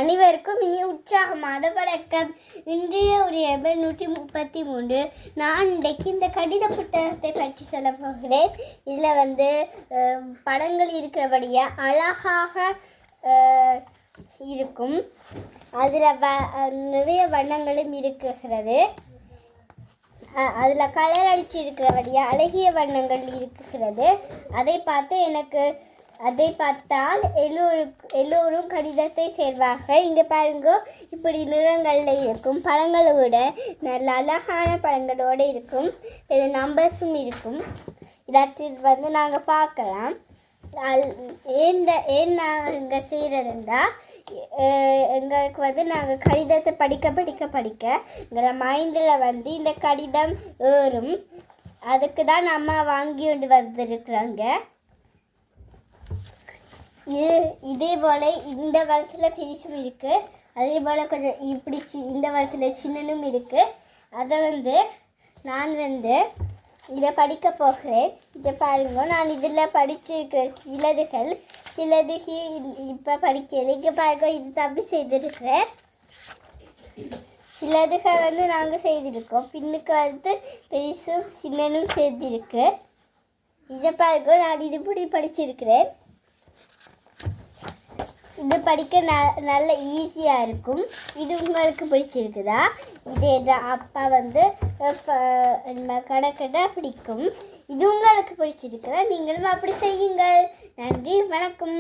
அனைவருக்கும் இனி உற்சாகமான வணக்கம். இன்றைய உரையை 133. நான் இன்றைக்கு இந்த கடித புத்தகத்தை பற்றி சொல்ல போகிறேன். இதில் படங்கள் இருக்கிறபடியா அழகாக இருக்கும். அதில் நிறைய வண்ணங்களும் இருக்கிறது. அதில் கலர் அடிச்சு இருக்கிறபடியா அழகிய வண்ணங்கள் இருக்கிறது. அதை பார்த்தால் எல்லோரும் கடிதத்தை சேர்வார்கள். இங்கே பாருங்க, இப்படி நிறங்களில் இருக்கும். படங்களை விட நல்ல அழகான படங்களோடு இருக்கும். இது நம்பர்ஸும் இருக்கும். இதில் நாங்கள் பார்க்கலாம். ஏன் நாங்கள் இங்கே செய்கிறதுண்டா, எங்களுக்கு நாங்கள் கடிதத்தை படிக்க எங்களை மைண்டில் இந்த கடிதம் ஏறும். அதுக்கு தான் அம்மா வாங்கி கொண்டு வந்திருக்கிறாங்க. இதே போல் இந்த வளத்தில் பெருசும் இருக்குது. அதே போல் கொஞ்சம் இப்படி இந்த வளத்தில் சின்னனும் இருக்குது. அதை நான் இதை படிக்க போகிறேன். இதை பாருங்க, நான் இதில் படிச்சிருக்கிற சிலது இப்போ படிக்கல. இங்கே பாருங்க, இது தப்பி செய்திருக்கிறேன். சிலதுகள் நாங்கள் செய்திருக்கோம். பின்னுக்கு பெருசும் சின்னனும் சேர்த்திருக்கு. இதை பாருங்க, நான் இது இப்படி படிச்சிருக்கிறேன். இது படிக்க நல்ல ஈஸியாக இருக்கும். இது உங்களுக்கு பிடிச்சிருக்குதா? இது என் அப்பா கணக்கிட்ட பிடிக்கும். இது உங்களுக்கு பிடிச்சிருக்குதா? நீங்களும் அப்படி செய்யுங்கள். நன்றி, வணக்கம்.